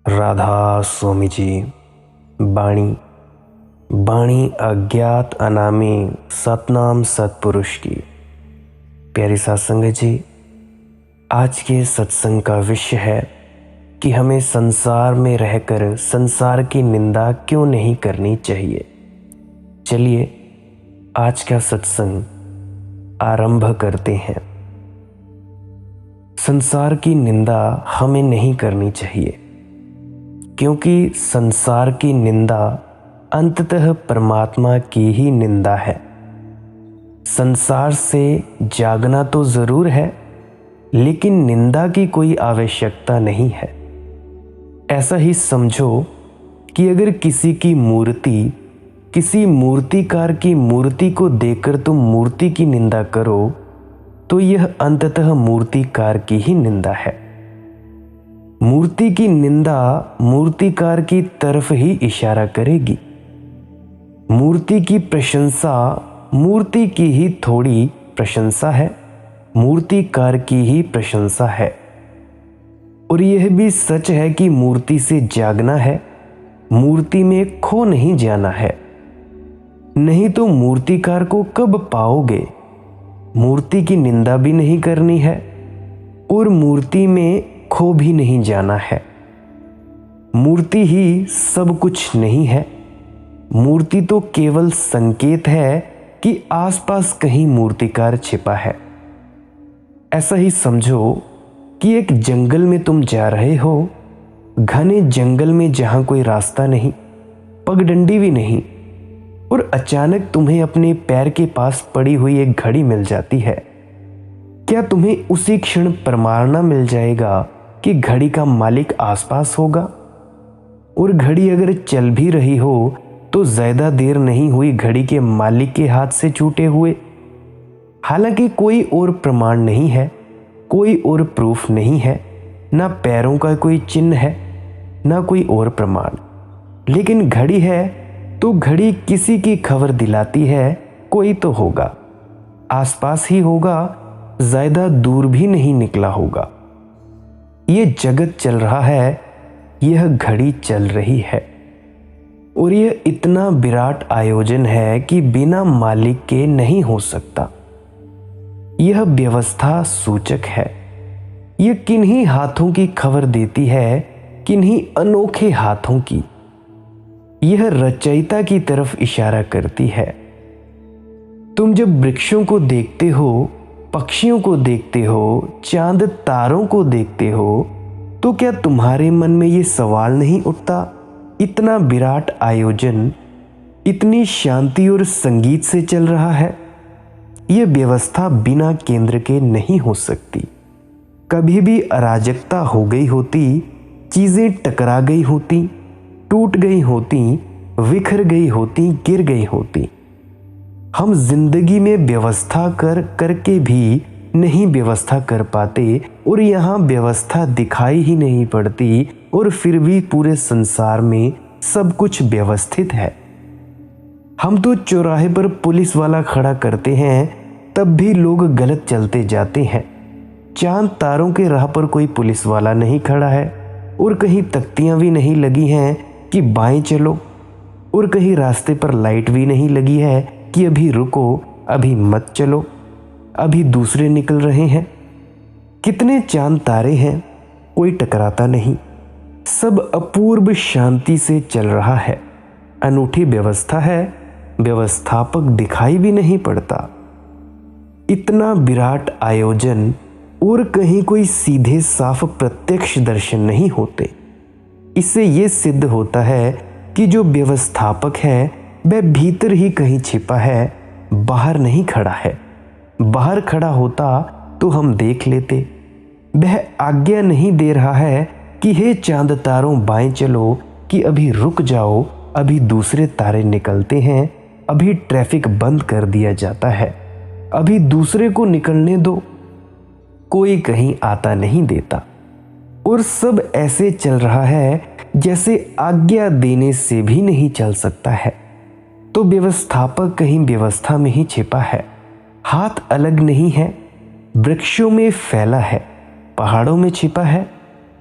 राधा स्वामी जी। बाणी बाणी अज्ञात अनामी सतनाम सतपुरुष की। प्यारी सत्संग जी, आज के सत्संग का विषय है कि हमें संसार में रहकर संसार की निंदा क्यों नहीं करनी चाहिए। चलिए आज का सत्संग आरंभ करते हैं। संसार की निंदा हमें नहीं करनी चाहिए, क्योंकि संसार की निंदा अंततः परमात्मा की ही निंदा है। संसार से जागना तो जरूर है, लेकिन निंदा की कोई आवश्यकता नहीं है। ऐसा ही समझो कि अगर किसी की मूर्ति, किसी मूर्तिकार की मूर्ति को देखकर तुम मूर्ति की निंदा करो तो यह अंततः मूर्तिकार की ही निंदा है। मूर्ति की निंदा मूर्तिकार की तरफ ही इशारा करेगी। मूर्ति की प्रशंसा मूर्ति की ही थोड़ी प्रशंसा है, मूर्तिकार की ही प्रशंसा है। और यह भी सच है कि मूर्ति से जागना है, मूर्ति में खो नहीं जाना है। नहीं तो मूर्तिकार को कब पाओगे। मूर्ति की निंदा भी नहीं करनी है और मूर्ति में खो भी नहीं जाना है। मूर्ति ही सब कुछ नहीं है। मूर्ति तो केवल संकेत है कि आसपास कहीं मूर्तिकार छिपा है। ऐसा ही समझो कि एक जंगल में तुम जा रहे हो, घने जंगल में जहां कोई रास्ता नहीं, पगडंडी भी नहीं, और अचानक तुम्हें अपने पैर के पास पड़ी हुई एक घड़ी मिल जाती है। क्या तुम्हें उसी क्षण प्रमाणना मिल जाएगा कि घड़ी का मालिक आसपास होगा? और घड़ी अगर चल भी रही हो तो ज्यादा देर नहीं हुई घड़ी के मालिक के हाथ से छूटे हुए। हालांकि कोई और प्रमाण नहीं है, कोई और प्रूफ नहीं है, ना पैरों का कोई चिन्ह है, ना कोई और प्रमाण, लेकिन घड़ी है तो घड़ी किसी की खबर दिलाती है कोई तो होगा, आसपास ही होगा, ज्यादा दूर भी नहीं निकला होगा। ये जगत चल रहा है, यह घड़ी चल रही है, और यह इतना विराट आयोजन है कि बिना मालिक के नहीं हो सकता। यह व्यवस्था सूचक है। यह किन्हीं हाथों की खबर देती है, किन्हीं अनोखे हाथों की। यह रचयिता की तरफ इशारा करती है। तुम जब वृक्षों को देखते हो, पक्षियों को देखते हो, चांद तारों को देखते हो, तो क्या तुम्हारे मन में ये सवाल नहीं उठता, इतना विराट आयोजन इतनी शांति और संगीत से चल रहा है? यह व्यवस्था बिना केंद्र के नहीं हो सकती। कभी भी अराजकता हो गई होती, चीजें टकरा गई होती, टूट गई होती, बिखर गई होती, गिर गई होती। हम जिंदगी में व्यवस्था करके भी नहीं व्यवस्था कर पाते, और यहाँ व्यवस्था दिखाई ही नहीं पड़ती, और फिर भी पूरे संसार में सब कुछ व्यवस्थित है। हम तो चौराहे पर पुलिस वाला खड़ा करते हैं, तब भी लोग गलत चलते जाते हैं। चांद तारों के राह पर कोई पुलिस वाला नहीं खड़ा है, और कहीं तख्तियां भी नहीं लगी हैं कि बाएं चलो, और कहीं रास्ते पर लाइट भी नहीं लगी है कि अभी रुको, अभी मत चलो, अभी दूसरे निकल रहे हैं। कितने चांद तारे हैं, कोई टकराता नहीं, सब अपूर्व शांति से चल रहा है। अनूठी व्यवस्था है, व्यवस्थापक दिखाई भी नहीं पड़ता। इतना विराट आयोजन और कहीं कोई सीधे साफ प्रत्यक्ष दर्शन नहीं होते। इससे यह सिद्ध होता है कि जो व्यवस्थापक है वह भीतर ही कहीं छिपा है, बाहर नहीं खड़ा है। बाहर खड़ा होता तो हम देख लेते। वह आज्ञा नहीं दे रहा है कि हे चांद तारों बाएं चलो, कि अभी रुक जाओ, अभी दूसरे तारे निकलते हैं, अभी ट्रैफिक बंद कर दिया जाता है, अभी दूसरे को निकलने दो। कोई कहीं आता नहीं देता, और सब ऐसे चल रहा है जैसे आज्ञा देने से भी नहीं चल सकता है। तो व्यवस्थापक कहीं व्यवस्था में ही छिपा है। हाथ अलग नहीं है, वृक्षों में फैला है, पहाड़ों में छिपा है,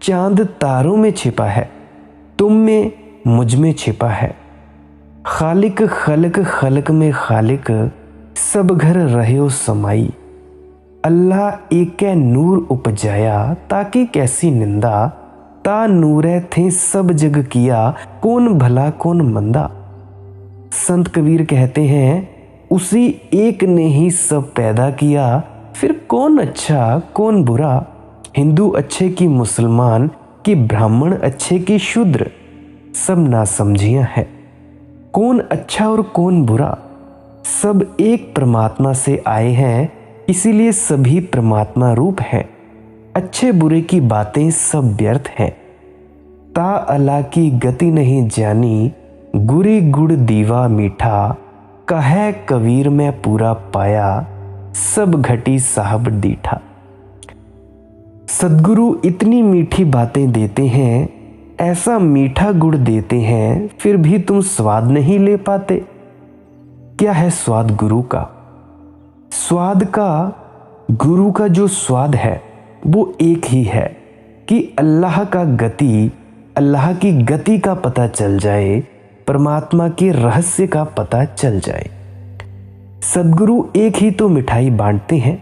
चांद तारों में छिपा है, तुम में मुझ में छिपा है। खालिक खलक खलक में खालिक, सब घर रहे समाई। अल्लाह एक नूर उपजाया, ताकि कैसी निंदा। ता नूरे थे सब जग किया, कौन भला कौन मंदा। संत कबीर कहते हैं, उसी एक ने ही सब पैदा किया, फिर कौन अच्छा कौन बुरा। हिंदू अच्छे की मुसलमान, कि ब्राह्मण अच्छे की शूद्र, सब नासमझियां है। कौन अच्छा और कौन बुरा, सब एक परमात्मा से आए हैं, इसीलिए सभी परमात्मा रूप हैं। अच्छे बुरे की बातें सब व्यर्थ हैं। ता अल्लाह की गति नहीं जानी, गुरी गुड़ दीवा मीठा। कहे कबीर में पूरा पाया, सब घटी साहब दीठा। सद्गुरु इतनी मीठी बातें देते हैं, ऐसा मीठा गुड़ देते हैं, फिर भी तुम स्वाद नहीं ले पाते। क्या है स्वाद गुरु का? स्वाद का, गुरु का जो स्वाद है वो एक ही है कि अल्लाह की गति का पता चल जाए, परमात्मा के रहस्य का पता चल जाए। सद्गुरु एक ही तो मिठाई बांटते हैं,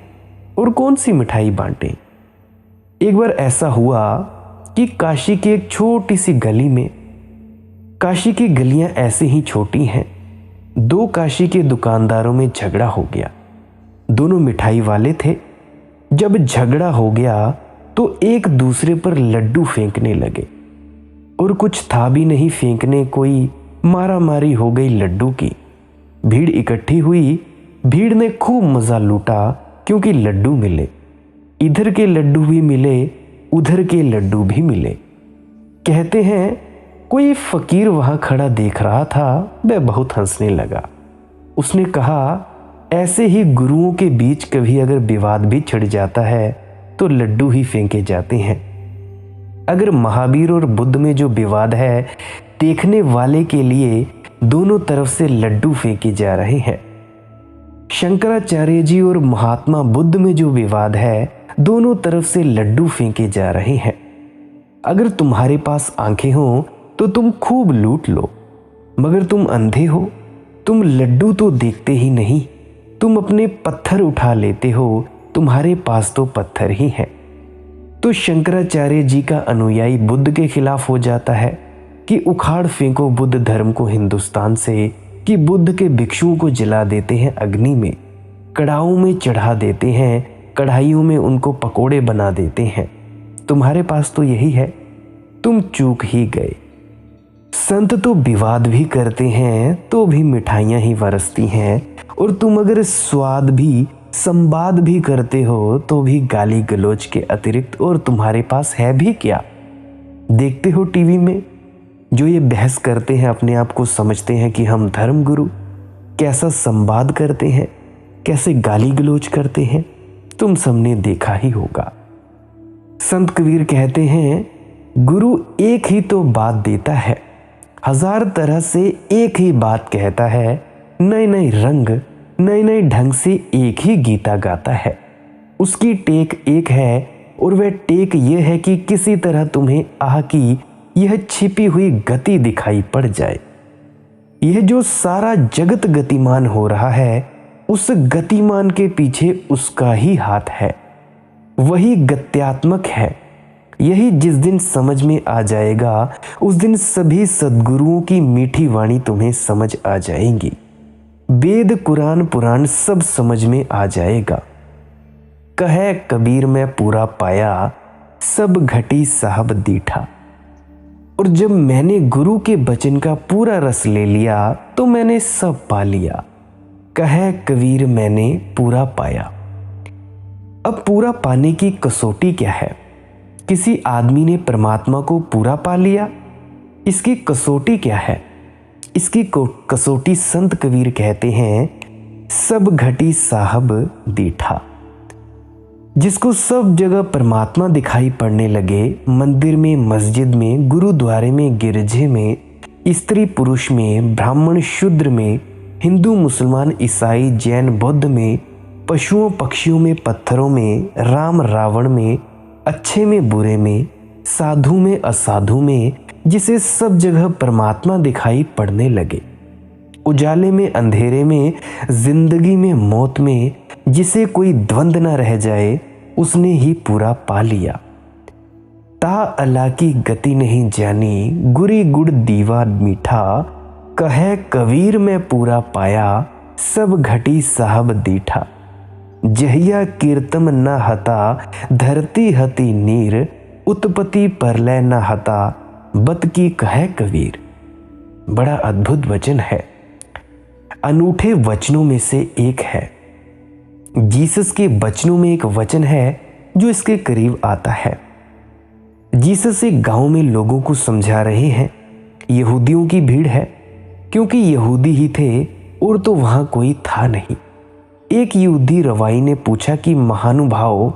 और कौन सी मिठाई बांटे। एक बार ऐसा हुआ कि काशी की एक छोटी सी गली में, काशी की गलियां ऐसे ही छोटी हैं, दो काशी के दुकानदारों में झगड़ा हो गया। दोनों मिठाई वाले थे। जब झगड़ा हो गया तो एक दूसरे पर लड्डू फेंकने लगे, और कुछ था भी नहीं फेंकने, कोई मारामारी हो गई लड्डू की। भीड़ इकट्ठी हुई, भीड़ ने खूब मजा लूटा, क्योंकि लड्डू मिले। इधर के लड्डू भी मिले, उधर के लड्डू भी मिले। कहते हैं कोई फकीर वहां खड़ा देख रहा था, वह बहुत हंसने लगा। उसने कहा, ऐसे ही गुरुओं के बीच कभी अगर विवाद भी छिड़ जाता है तो लड्डू ही फेंके जाते हैं। अगर महावीर और बुद्ध में जो विवाद है, देखने वाले के लिए दोनों तरफ से लड्डू फेंके जा रहे हैं। शंकराचार्य जी और महात्मा बुद्ध में जो विवाद है, दोनों तरफ से लड्डू फेंके जा रहे हैं। अगर तुम्हारे पास आंखें हो तो तुम खूब लूट लो, मगर तुम अंधे हो, तुम लड्डू तो देखते ही नहीं, तुम अपने पत्थर उठा लेते हो, तुम्हारे पास तो पत्थर ही हैं। तो शंकराचार्य जी का अनुयायी बुद्ध के खिलाफ हो जाता है कि उखाड़ फेंको बुद्ध धर्म को हिंदुस्तान से, कि बुद्ध के भिक्षुओं को जला देते हैं अग्नि में, कड़ाहों में चढ़ा देते हैं, कढ़ाइयों में उनको पकोड़े बना देते हैं। तुम्हारे पास तो यही है, तुम चूक ही गए। संत तो विवाद भी करते हैं तो भी मिठाइयाँ ही बरसती हैं, और तुम अगर स्वाद भी संवाद भी करते हो तो भी गाली गलौज के अतिरिक्त और तुम्हारे पास है भी क्या। देखते हो टीवी में जो ये बहस करते हैं, अपने आप को समझते हैं कि हम धर्म गुरु, कैसा संवाद करते हैं, कैसे गाली गलौज करते हैं, तुम सबने देखा ही होगा। संत कबीर कहते हैं, गुरु एक ही तो बात देता है, हजार तरह से एक ही बात कहता है, नए नए रंग नए नए ढंग से एक ही गीता गाता है। उसकी टेक एक है, और वह टेक यह है कि किसी तरह तुम्हें आह की यह छिपी हुई गति दिखाई पड़ जाए। यह जो सारा जगत गतिमान हो रहा है, उस गतिमान के पीछे उसका ही हाथ है, वही गत्यात्मक है। यही जिस दिन समझ में आ जाएगा, उस दिन सभी सद्गुरुओं की मीठी वाणी तुम्हें समझ आ जाएंगी। वेद कुरान पुराण सब समझ में आ जाएगा। कहे कबीर में पूरा पाया, सब घटी साहब दीठा। और जब मैंने गुरु के वचन का पूरा रस ले लिया तो मैंने सब पा लिया। कहे कबीर मैंने पूरा पाया। अब पूरा पाने की कसौटी क्या है? किसी आदमी ने परमात्मा को पूरा पा लिया, इसकी कसौटी क्या है? इसकी कसौटी संत कबीर कहते हैं, सब घटी साहब दीठा। जिसको सब जगह परमात्मा दिखाई पड़ने लगे, मंदिर में, मस्जिद में, गुरुद्वारे में, गिरजे में, स्त्री पुरुष में, ब्राह्मण शूद्र में, हिंदू मुसलमान ईसाई जैन बौद्ध में, पशुओं पक्षियों में, पत्थरों में, राम रावण में, अच्छे में बुरे में, साधु में असाधु में, जिसे सब जगह परमात्मा दिखाई पड़ने लगे। उजाले में, अंधेरे में, जिंदगी में, मौत में जिसे कोई द्वंद न रह जाए, उसने ही पूरा पा लिया। ता अला की गति नहीं जानी, गुरी गुड़ दीवा मीठा, कहे कबीर में पूरा पाया, सब घटी साहब दीठा। जहिया कीर्तम न हता, धरती हती नीर, उत्पत्ति परलय न हता, बत की कहे कबीर। बड़ा अद्भुत वचन है, अनूठे वचनों में से एक है। जीसस के वचनों में एक वचन है जो इसके करीब आता है। जीसस एक गांव में लोगों को समझा रहे हैं। यहूदियों की भीड़ है, क्योंकि यहूदी ही थे और तो वहां कोई था नहीं। एक यहूदी रवाई ने पूछा कि महानुभाव,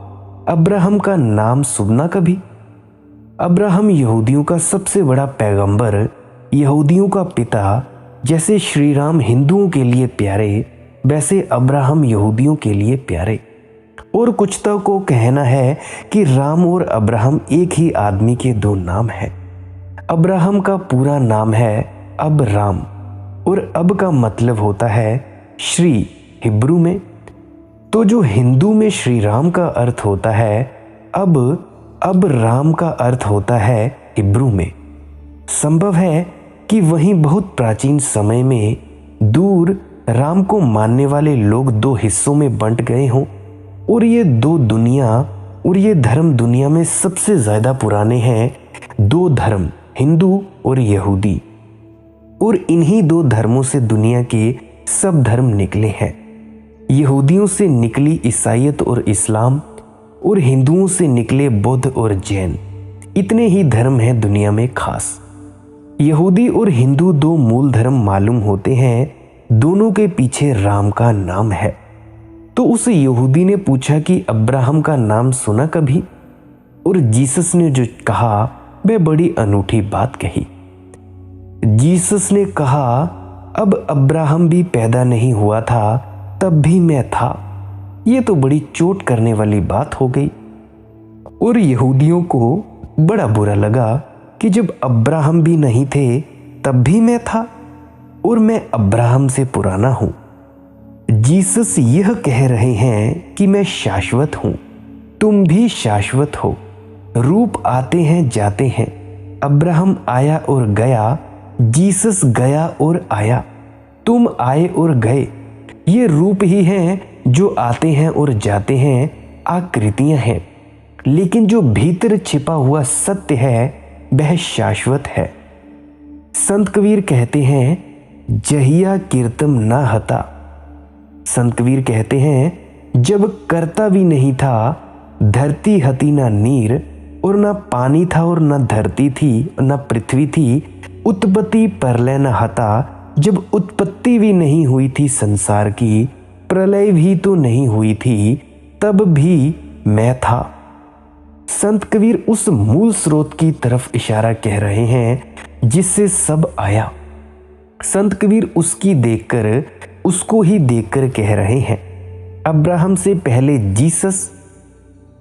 अब्राहम का नाम सुना कभी? अब्राहम यहूदियों का सबसे बड़ा पैगंबर, यहूदियों का पिता। जैसे श्री राम हिंदुओं के लिए प्यारे, वैसे अब्राहम यहूदियों के लिए प्यारे। और कुछ तो को कहना है कि राम और अब्राहम एक ही आदमी के दो नाम हैं। अब्राहम का पूरा नाम है अब राम, और अब का मतलब होता है श्री हिब्रू में। तो जो हिंदू में श्री राम का अर्थ होता है, अब राम का अर्थ होता है हिब्रू में। संभव है कि वहीं बहुत प्राचीन समय में दूर राम को मानने वाले लोग दो हिस्सों में बंट गए हों, और ये दो दुनिया और ये धर्म दुनिया में सबसे ज्यादा पुराने हैं। दो धर्म, हिंदू और यहूदी, और इन्हीं दो धर्मों से दुनिया के सब धर्म निकले हैं। यहूदियों से निकली ईसाईयत और इस्लाम, और हिंदुओं से निकले बौद्ध और जैन। इतने ही धर्म हैं दुनिया में खास। यहूदी और हिंदू दो मूल धर्म मालूम होते हैं, दोनों के पीछे राम का नाम है। तो उस यहूदी ने पूछा कि अब्राहम का नाम सुना कभी? और जीसस ने जो कहा वह बड़ी अनूठी बात कही। जीसस ने कहा, अब अब्राहम भी पैदा नहीं हुआ था तब भी मैं था। ये तो बड़ी चोट करने वाली बात हो गई, और यहूदियों को बड़ा बुरा लगा कि जब अब्राहम भी नहीं थे तब भी मैं था, और मैं अब्राहम से पुराना हूं। जीसस यह कह रहे हैं कि मैं शाश्वत हूं, तुम भी शाश्वत हो। रूप आते हैं जाते हैं, अब्राहम आया और गया, जीसस गया और आया। तुम आए और गए, ये रूप ही हैं जो आते हैं और जाते हैं, आकृतियां हैं। लेकिन जो भीतर छिपा हुआ सत्य है वह शाश्वत है। संत कबीर कहते हैं, जहिया कीर्तम ना हता। संत कबीर कहते हैं, जब करता भी नहीं था, धरती हती ना नीर, और ना पानी था और ना धरती थी ना पृथ्वी थी, उत्पत्ति परलय न हता। जब उत्पत्ति भी नहीं हुई थी संसार की, प्रलय भी तो नहीं हुई थी, तब भी मैं था। संत कबीर उस मूल स्रोत की तरफ इशारा कह रहे हैं जिससे सब आया। संत कबीर उसकी देखकर, उसको ही देखकर कह रहे हैं। अब्राहम से पहले जीसस,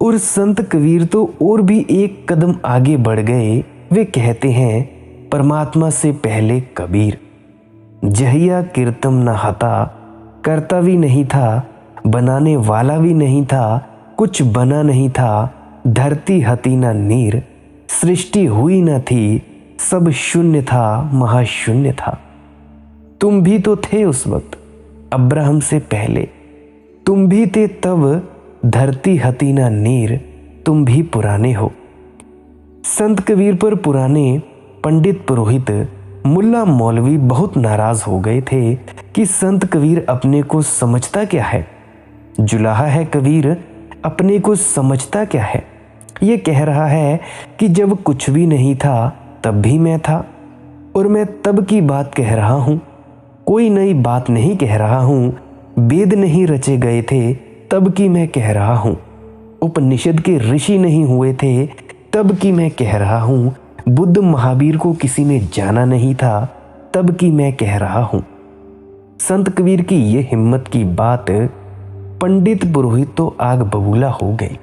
और संत कबीर तो और भी एक कदम आगे बढ़ गए। वे कहते हैं, परमात्मा से पहले कबीर। जहिया कीर्तम न हता, करता भी नहीं था, बनाने वाला भी नहीं था, कुछ बना नहीं था। धरती हती न नीर, सृष्टि हुई न थी, सब शून्य था, महाशून्य था। तुम भी तो थे उस वक्त, अब्राहम से पहले। तुम भी थे तब, धरती हती न नीर, तुम भी पुराने हो। संत कबीर पर पुराने पंडित, पुरोहित, मुल्ला, मौलवी बहुत नाराज हो गए थे कि संत कबीर अपने को समझता क्या है। जुलाहा है कबीर, अपने को समझता क्या है। ये कह रहा है कि जब कुछ भी नहीं था तब भी मैं था, और मैं तब की बात कह रहा हूँ, कोई नई बात नहीं कह रहा हूँ। वेद नहीं रचे गए थे तब की मैं कह रहा हूँ, उपनिषद के ऋषि नहीं हुए थे तब की मैं कह रहा हूँ, बुद्ध महावीर को किसी ने जाना नहीं था तब की मैं कह रहा हूँ। संत कबीर की ये हिम्मत की बात पंडित पुरोहित तो आग बबूला हो गई।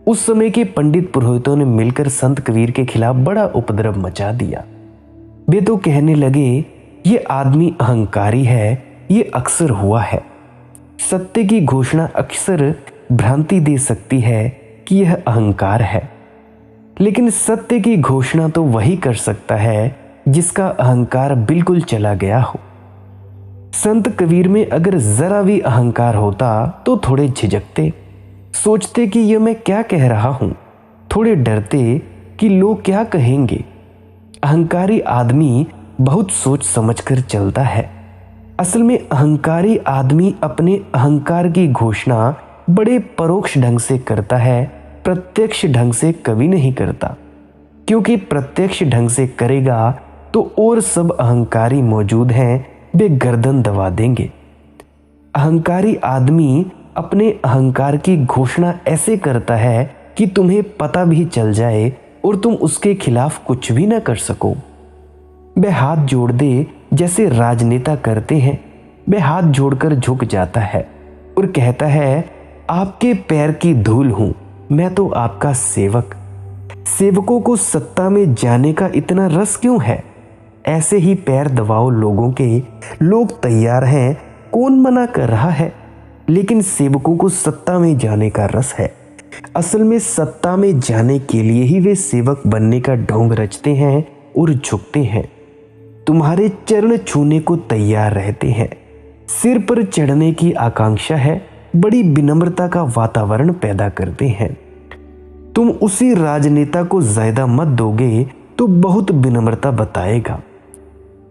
उस समय के पंडित पुरोहितों ने मिलकर संत कबीर के खिलाफ बड़ा उपद्रव मचा दिया। वे तो कहने लगे, ये आदमी अहंकारी है, ये अक्सर हुआ है। सत्य की घोषणा अक्सर भ्रांति दे सकती है कि यह अहंकार है, लेकिन सत्य की घोषणा तो वही कर सकता है जिसका अहंकार बिल्कुल चला गया हो। संत कबीर में अगर जरा भी अहंकार होता तो थोड़े झिझकते, सोचते कि यह मैं क्या कह रहा हूं, थोड़े डरते कि लोग क्या कहेंगे। अहंकारी आदमी बहुत सोच समझकर चलता है। असल में अहंकारी आदमी अपने अहंकार की घोषणा बड़े परोक्ष ढंग से करता है, प्रत्यक्ष ढंग से कभी नहीं करता, क्योंकि प्रत्यक्ष ढंग से करेगा तो और सब अहंकारी मौजूद हैं, वे गर्दन दबा देंगे। अहंकारी आदमी अपने अहंकार की घोषणा ऐसे करता है कि तुम्हें पता भी चल जाए और तुम उसके खिलाफ कुछ भी ना कर सको। वह हाथ जोड़ दे जैसे राजनेता करते हैं। वह हाथ जोड़कर झुक जाता है और कहता है, आपके पैर की धूल हूं, मैं तो आपका सेवक। सेवकों को सत्ता में जाने का इतना रस क्यों है? ऐसे ही पैर दबाओ लोगों के, लोग तैयार हैं, कौन मना कर रहा है? लेकिन सेवकों को सत्ता में जाने का रस है। असल में सत्ता में जाने के लिए ही वे सेवक बनने का ढोंग रचते हैं और झुकते हैं। तुम्हारे चरण छूने को तैयार रहते हैं, सिर पर चढ़ने की आकांक्षा है, बड़ी विनम्रता का वातावरण पैदा करते हैं। तुम उसी राजनेता को ज्यादा मत दोगे तो बहुत विनम्रता बताएगा।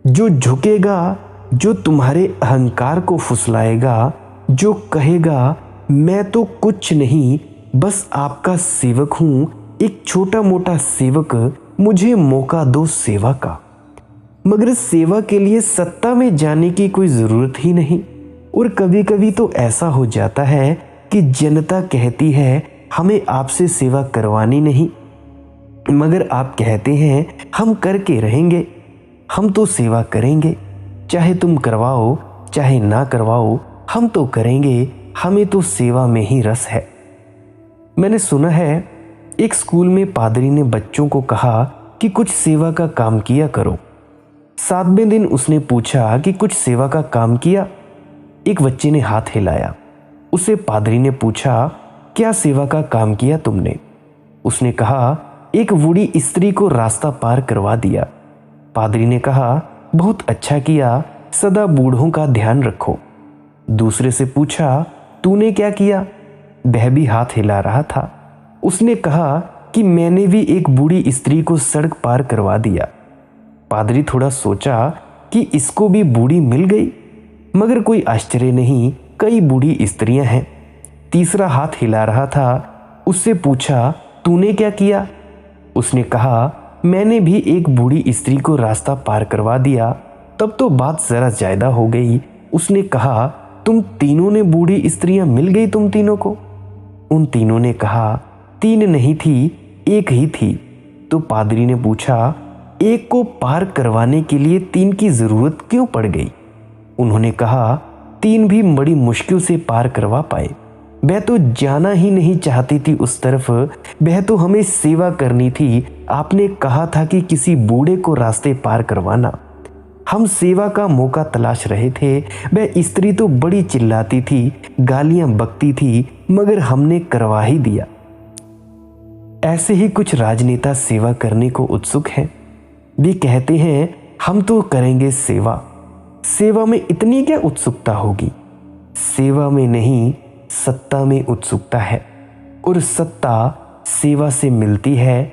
जो झुकेगा, जो तुम्हारे अहंकार को फुसलाएगा, जो कहेगा मैं तो कुछ नहीं, बस आपका सेवक हूं, एक छोटा मोटा सेवक, मुझे मौका दो सेवा का। मगर सेवा के लिए सत्ता में जाने की कोई जरूरत ही नहीं। और कभी कभी तो ऐसा हो जाता है कि जनता कहती है हमें आपसे सेवा करवानी नहीं, मगर आप कहते हैं हम करके रहेंगे, हम तो सेवा करेंगे, चाहे तुम करवाओ चाहे ना करवाओ, हम तो करेंगे, हमें तो सेवा में ही रस है। मैंने सुना है एक स्कूल में पादरी ने बच्चों को कहा कि कुछ सेवा का काम किया करो। 7वें दिन उसने पूछा कि कुछ सेवा का काम किया? एक बच्चे ने हाथ हिलाया। उसे पादरी ने पूछा, क्या सेवा का काम किया तुमने? उसने कहा, एक बूढ़ी स्त्री को रास्ता पार करवा दिया। पादरी ने कहा, बहुत अच्छा किया, सदा बूढ़ों का ध्यान रखो। दूसरे से पूछा, तूने क्या किया? वह भी हाथ हिला रहा था। उसने कहा कि मैंने भी एक बूढ़ी स्त्री को सड़क पार करवा दिया। पादरी थोड़ा सोचा कि इसको भी बूढ़ी मिल गई, मगर कोई आश्चर्य नहीं, कई बूढ़ी स्त्रियां हैं। तीसरा हाथ हिला रहा था। उससे पूछा, तूने क्या किया? उसने कहा, मैंने भी एक बूढ़ी स्त्री को रास्ता पार करवा दिया। तब तो बात जरा ज्यादा हो गई। उसने कहा, तुम तीनों ने बूढ़ी स्त्रियां मिल गई तुम तीनों को? उन तीनों ने कहा, 3 नहीं थी, 1 ही थी। तो पादरी ने पूछा, एक को पार करवाने के लिए 3 की जरूरत क्यों पड़ गई? उन्होंने कहा, 3 भी बड़ी मुश्किल से पार करवा पाए। वह तो जाना ही नहीं चाहती थी उस तरफ, वह तो हमें सेवा करनी थी। आपने कहा था कि किसी बूढ़े को रास्ते पार करवाना। हम सेवा का मौका तलाश रहे थे। वह स्त्री तो बड़ी चिल्लाती थी, गालियां बकती थी, मगर हमने करवा ही दिया। ऐसे ही कुछ राजनेता सेवा करने को उत्सुक हैं। वे कहते हैं हम तो करेंगे सेवा। सेवा में इतनी क्या उत्सुकता होगी? सेवा में नहीं, सत्ता में उत्सुकता है, और सत्ता सेवा से मिलती है,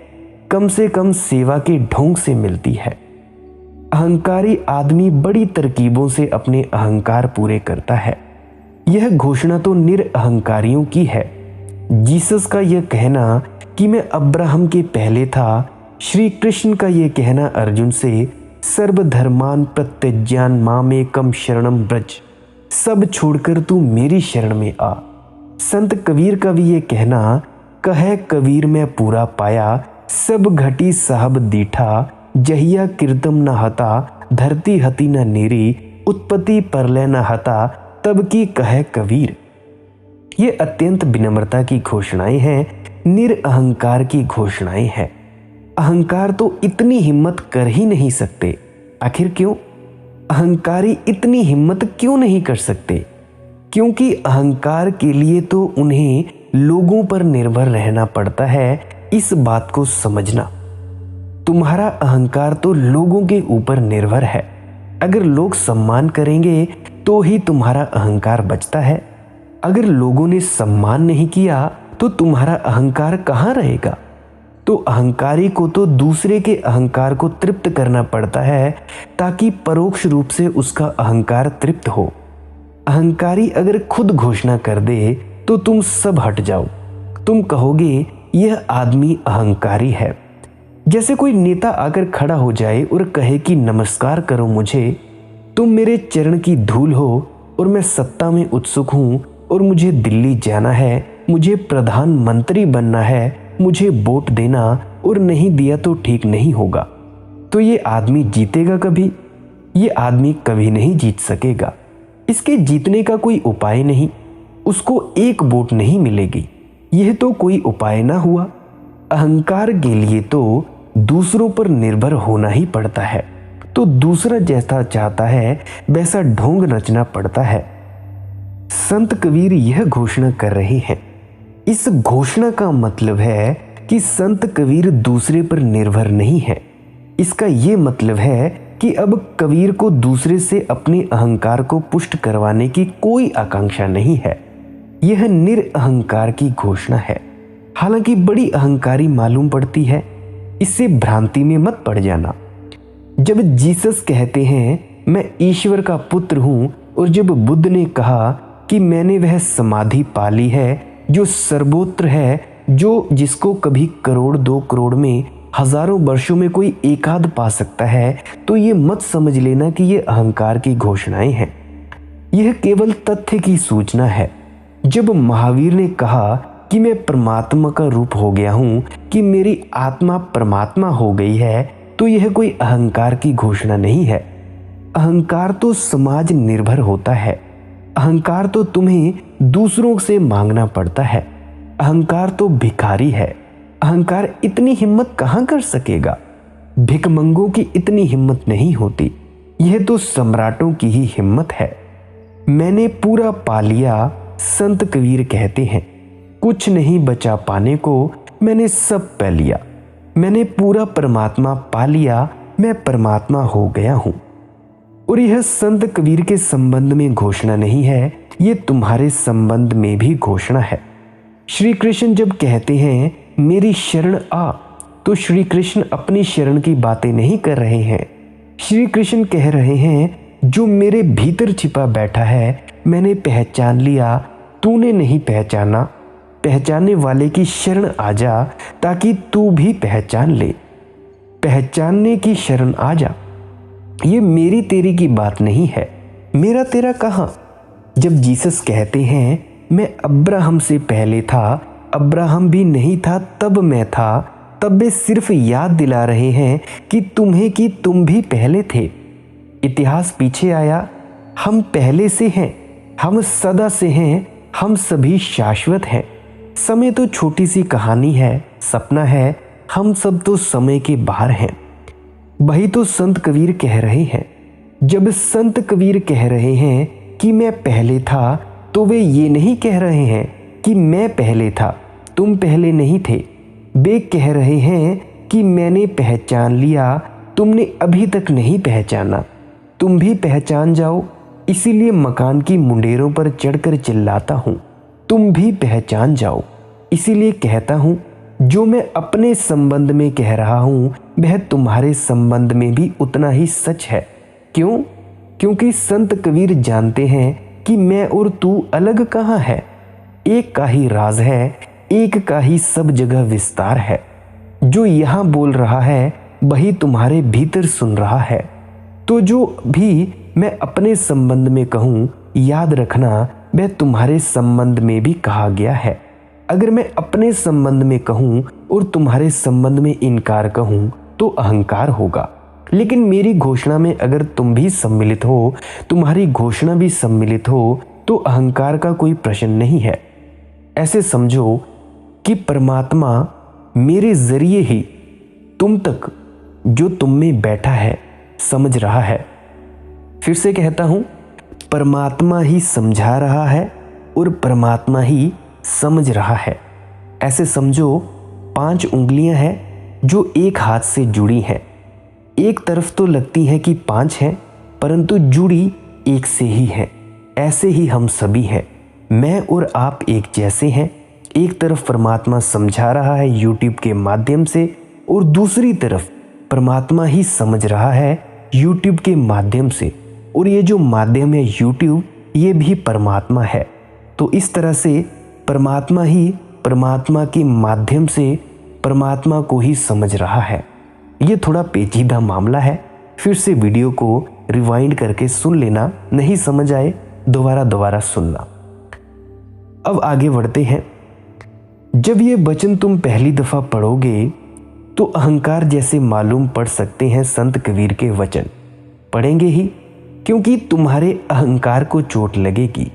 कम से कम सेवा के ढोंग से मिलती है। अहंकारी आदमी बड़ी तरकीबों से अपने अहंकार पूरे करता है। यह घोषणा तो निरअहंकारियों की है। जीसस का यह कहना कि मैं अब्राहम के पहले था, श्री कृष्ण का यह कहना अर्जुन से, सर्वधर्मान प्रत्यज्यान मामेकम शरणम व्रज, सब छोड़कर तू मेरी शरण में आ। संत कबीर का भी ये कहना, कहे कबीर मैं पूरा पाया, सब घटी साहब दीठा, जहिया कीर्तम न हता, धरती हती न नेरी, उत्पत्ति परलय न हता, तब की कहे कबीर। ये अत्यंत विनम्रता की घोषणाएं हैं। निरअहंकार की घोषणाएं हैं। अहंकार तो इतनी हिम्मत कर ही नहीं सकते। आखिर क्यों? अहंकारी इतनी हिम्मत क्यों नहीं कर सकते? क्योंकि अहंकार के लिए तो उन्हें लोगों पर निर्भर रहना पड़ता है। इस बात को समझना। तुम्हारा अहंकार तो लोगों के ऊपर निर्भर है। अगर लोग सम्मान करेंगे तो ही तुम्हारा अहंकार बचता है। अगर लोगों ने सम्मान नहीं किया तो तुम्हारा अहंकार कहाँ रहेगा? तो अहंकारी को तो दूसरे के अहंकार को तृप्त करना पड़ता है ताकि परोक्ष रूप से उसका अहंकार तृप्त हो। अहंकारी अगर खुद घोषणा कर दे तो तुम सब हट जाओ। तुम कहोगे यह आदमी अहंकारी है। जैसे कोई नेता आकर खड़ा हो जाए और कहे कि नमस्कार करो मुझे, तुम मेरे चरण की धूल हो और मैं सत्ता में उत्सुक हूँ और मुझे दिल्ली जाना है, मुझे प्रधानमंत्री बनना है, मुझे वोट देना और नहीं दिया तो ठीक नहीं होगा। तो ये आदमी जीतेगा कभी? ये आदमी कभी नहीं जीत सकेगा। इसके जीतने का कोई उपाय नहीं। उसको एक वोट नहीं मिलेगी। यह तो कोई उपाय ना हुआ। अहंकार के लिए तो दूसरों पर निर्भर होना ही पड़ता है। तो दूसरा जैसा चाहता है वैसा ढोंग रचना पड़ता है। संत कबीर यह घोषणा कर रहे हैं। इस घोषणा का मतलब है कि संत कबीर दूसरे पर निर्भर नहीं है। इसका यह मतलब है कि अब कबीर को दूसरे से अपने अहंकार को पुष्ट करवाने की कोई आकांक्षा नहीं है। यह निरअहंकार की घोषणा है। हालांकि बड़ी अहंकारी मालूम पड़ती है। इससे भ्रांति में मत पड़ जाना। जब जीसस कहते हैं मैं ईश्वर का पुत्र हूं और जब बुद्ध ने कहा कि मैंने वह समाधि पा ली है जो सर्वोत्र है, जो जिसको कभी करोड़ 2 करोड़ में हजारों वर्षों में कोई एकाध पा सकता है, तो ये मत समझ लेना कि ये अहंकार की घोषणाएं हैं। यह केवल तथ्य की सूचना है। जब महावीर ने कहा कि मैं परमात्मा का रूप हो गया हूं, कि मेरी आत्मा परमात्मा हो गई है, तो यह कोई अहंकार की घोषणा नहीं है। अहंकार तो समाज निर्भर होता है। अहंकार तो तुम्हें दूसरों से मांगना पड़ता है। अहंकार तो भिखारी है। अहंकार इतनी हिम्मत कहां कर सकेगा? भिखमंगों की इतनी हिम्मत नहीं होती। यह तो सम्राटों की ही हिम्मत है। मैंने पूरा पा लिया, संत कबीर कहते हैं। कुछ नहीं बचा पाने को, मैंने सब पा लिया। मैंने पूरा परमात्मा पा लिया, मैं परमात्मा हो गया हूं। और यह संत कबीर के संबंध में घोषणा नहीं है, ये तुम्हारे संबंध में भी घोषणा है। श्री कृष्ण जब कहते हैं मेरी शरण आ, तो श्री कृष्ण अपनी शरण की बातें नहीं कर रहे हैं। श्री कृष्ण कह रहे हैं जो मेरे भीतर छिपा बैठा है मैंने पहचान लिया, तूने नहीं पहचाना। पहचानने वाले की शरण आ जा ताकि तू भी पहचान ले। पहचानने की शरण आ जा। ये मेरी तेरी की बात नहीं है। मेरा तेरा कहाँ? जब जीसस कहते हैं मैं अब्राहम से पहले था, अब्राहम भी नहीं था तब मैं था, तब वे सिर्फ याद दिला रहे हैं कि तुम्हें कि तुम भी पहले थे। इतिहास पीछे आया, हम पहले से हैं, हम सदा से हैं, हम सभी शाश्वत हैं। समय तो छोटी सी कहानी है, सपना है, हम सब तो समय के बाहर हैं। वही तो संत कबीर कह रहे हैं। जब संत कबीर कह रहे हैं कि मैं पहले था, तो वे ये नहीं कह रहे हैं कि मैं पहले था, तुम पहले नहीं थे। वे कह रहे हैं कि मैंने पहचान लिया, तुमने अभी तक नहीं पहचाना। तुम भी पहचान जाओ, इसीलिए मकान की मुंडेरों पर चढ़कर चिल्लाता हूँ। तुम भी पहचान जाओ, इसीलिए कहता हूँ जो मैं अपने संबंध में कह रहा हूँ वह तुम्हारे संबंध में भी उतना ही सच है। क्यों? क्योंकि संत कबीर जानते हैं कि मैं और तू अलग कहाँ है। एक का ही राज है, एक का ही सब जगह विस्तार है। जो यहाँ बोल रहा है वही तुम्हारे भीतर सुन रहा है। तो जो भी मैं अपने संबंध में कहूँ, याद रखना वह तुम्हारे संबंध में भी कहा गया है। अगर मैं अपने संबंध में कहूँ और तुम्हारे संबंध में इनकार कहूँ तो अहंकार होगा। लेकिन मेरी घोषणा में अगर तुम भी सम्मिलित हो, तुम्हारी घोषणा भी सम्मिलित हो, तो अहंकार का कोई प्रश्न नहीं है। ऐसे समझो कि परमात्मा मेरे जरिए ही तुम तक जो तुम में बैठा है समझ रहा है। फिर से कहता हूं, परमात्मा ही समझा रहा है और परमात्मा ही समझ रहा है। ऐसे समझो 5 उंगलियां हैं जो एक हाथ से जुड़ी हैं। एक तरफ तो लगती है कि 5 हैं, परंतु जुड़ी एक से ही है। ऐसे ही हम सभी हैं, मैं और आप एक जैसे हैं। एक तरफ परमात्मा समझा रहा है YouTube के माध्यम से और दूसरी तरफ परमात्मा ही समझ रहा है YouTube के माध्यम से। और ये जो माध्यम है YouTube, ये भी परमात्मा है। तो इस तरह से परमात्मा ही परमात्मा के माध्यम से परमात्मा को ही समझ रहा है। ये थोड़ा पेचीदा मामला है, फिर से वीडियो को रिवाइंड करके सुन लेना, नहीं समझ आए दोबारा सुनना। अब आगे बढ़ते हैं। जब ये वचन तुम पहली दफा पढ़ोगे तो अहंकार जैसे मालूम पड़ सकते हैं। संत कबीर के वचन पढ़ेंगे ही, क्योंकि तुम्हारे अहंकार को चोट लगेगी।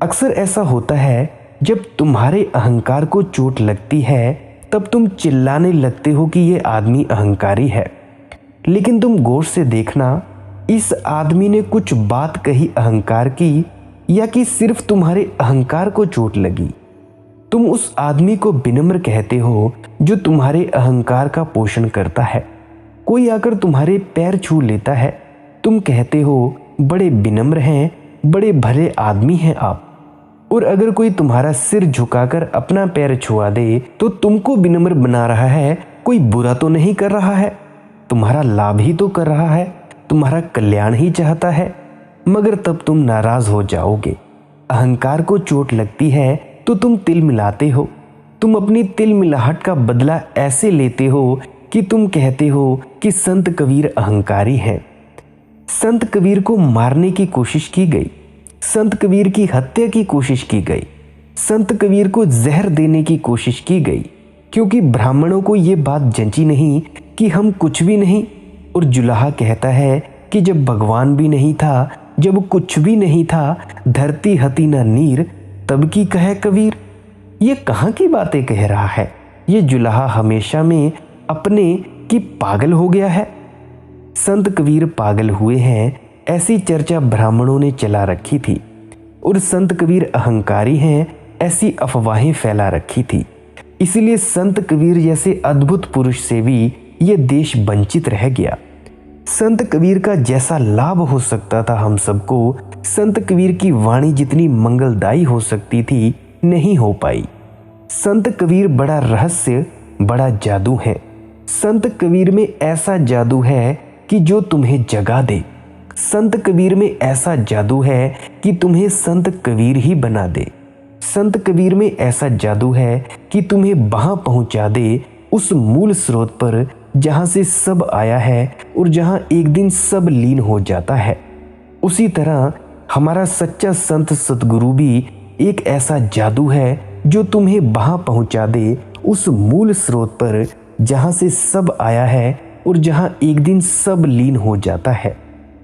अक्सर ऐसा होता है, जब तुम्हारे अहंकार को चोट लगती है तब तुम चिल्लाने लगते हो कि ये आदमी अहंकारी है। लेकिन तुम गौर से देखना, इस आदमी ने कुछ बात कही अहंकार की, या कि सिर्फ तुम्हारे अहंकार को चोट लगी। तुम उस आदमी को विनम्र कहते हो जो तुम्हारे अहंकार का पोषण करता है। कोई आकर तुम्हारे पैर छू लेता है, तुम कहते हो बड़े विनम्र हैं, बड़े भले आदमी हैं आप। और अगर कोई तुम्हारा सिर झुकाकर अपना पैर छुआ दे तो तुमको विनम्र बना रहा है, कोई बुरा तो नहीं कर रहा है, तुम्हारा लाभ ही तो कर रहा है, तुम्हारा कल्याण ही चाहता है। मगर तब तुम नाराज हो जाओगे। अहंकार को चोट लगती है तो तुम तिल मिलाते हो। तुम अपनी तिल मिलाहट का बदला ऐसे लेते हो कि तुम कहते हो कि संत कबीर अहंकारी हैं। संत कबीर को मारने की कोशिश की गई, संत कबीर की हत्या की कोशिश की गई, संत कबीर को जहर देने की कोशिश की गई, क्योंकि ब्राह्मणों को ये बात जंची नहीं कि हम कुछ भी नहीं। और जुलाहा कहता है कि जब भगवान भी नहीं था, जब कुछ भी नहीं था, धरती हती ना नीर, तब की कहे कबीर। ये कहाँ की बातें कह रहा है? ये जुलाहा हमेशा में अपने की पागल हो गया है। संत कबीर पागल हुए हैं, ऐसी चर्चा ब्राह्मणों ने चला रखी थी। और संत कबीर अहंकारी हैं, ऐसी अफवाहें फैला रखी थी। इसलिए संत कबीर जैसे अद्भुत पुरुष से भी ये देश वंचित रह गया। संत कबीर का जैसा लाभ हो सकता था हम सबको, संत कबीर की वाणी जितनी मंगलदायी हो सकती थी, नहीं हो पाई। संत कबीर बड़ा रहस्य, बड़ा जादू है। संत कबीर में ऐसा जादू है कि जो तुम्हें जगा दे। संत कबीर में ऐसा जादू है कि तुम्हें संत कबीर ही बना दे। संत कबीर में ऐसा जादू है कि तुम्हें वहां पहुंचा दे, उस मूल स्रोत पर जहां से सब आया है और जहां एक दिन सब लीन हो जाता है। उसी तरह हमारा सच्चा संत सतगुरु भी एक ऐसा जादू है जो तुम्हें वहां पहुंचा दे, उस मूल स्रोत पर जहां से सब आया है और जहां एक दिन सब लीन हो जाता है।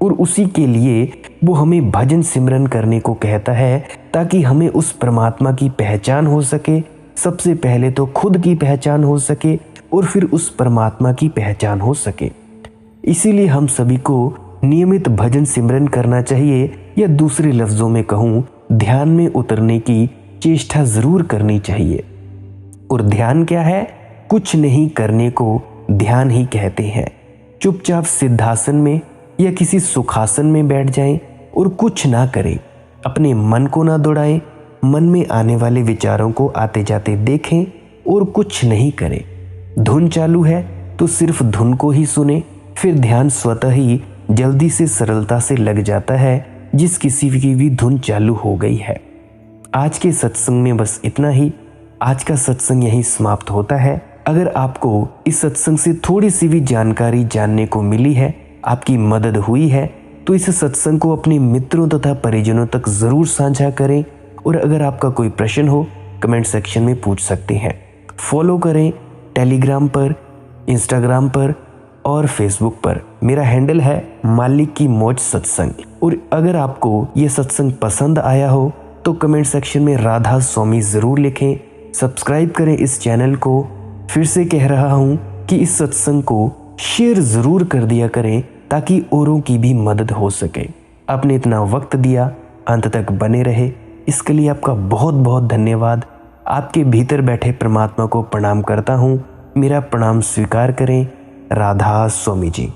और उसी के लिए वो हमें भजन सिमरन करने को कहता है, ताकि हमें उस परमात्मा की पहचान हो सके। सबसे पहले तो खुद की पहचान हो सके और फिर उस परमात्मा की पहचान हो सके। इसीलिए हम सभी को नियमित भजन सिमरन करना चाहिए, या दूसरे लफ्जों में कहूँ, ध्यान में उतरने की चेष्टा जरूर करनी चाहिए। और ध्यान क्या है? कुछ नहीं करने को ध्यान ही कहते हैं। चुपचाप सिद्धासन में या किसी सुखासन में बैठ जाएं और कुछ ना करें। अपने मन को ना दौड़ाएं, मन में आने वाले विचारों को आते जाते देखें और कुछ नहीं करें। धुन चालू है तो सिर्फ धुन को ही सुने, फिर ध्यान स्वतः ही जल्दी से सरलता से लग जाता है, जिस किसी की भी धुन चालू हो गई है। आज के सत्संग में बस इतना ही। आज का सत्संग यहीं समाप्त होता है। अगर आपको इस सत्संग से थोड़ी सी भी जानकारी जानने को मिली है, आपकी मदद हुई है, तो इस सत्संग को अपने मित्रों तथा परिजनों तक जरूर साझा करें। और अगर आपका कोई प्रश्न हो, कमेंट सेक्शन में पूछ सकते हैं। फॉलो करें टेलीग्राम पर, इंस्टाग्राम पर और फेसबुक पर। मेरा हैंडल है मालिक की मौज सत्संग। और अगर आपको ये सत्संग पसंद आया हो तो कमेंट सेक्शन में राधा स्वामी ज़रूर लिखें। सब्सक्राइब करें इस चैनल को। फिर से कह रहा हूँ कि इस सत्संग को शेयर ज़रूर कर दिया करें ताकि औरों की भी मदद हो सके। आपने इतना वक्त दिया, अंत तक बने रहे, इसके लिए आपका बहुत बहुत धन्यवाद। आपके भीतर बैठे परमात्मा को प्रणाम करता हूँ। मेरा प्रणाम स्वीकार करें। राधा स्वामी जी।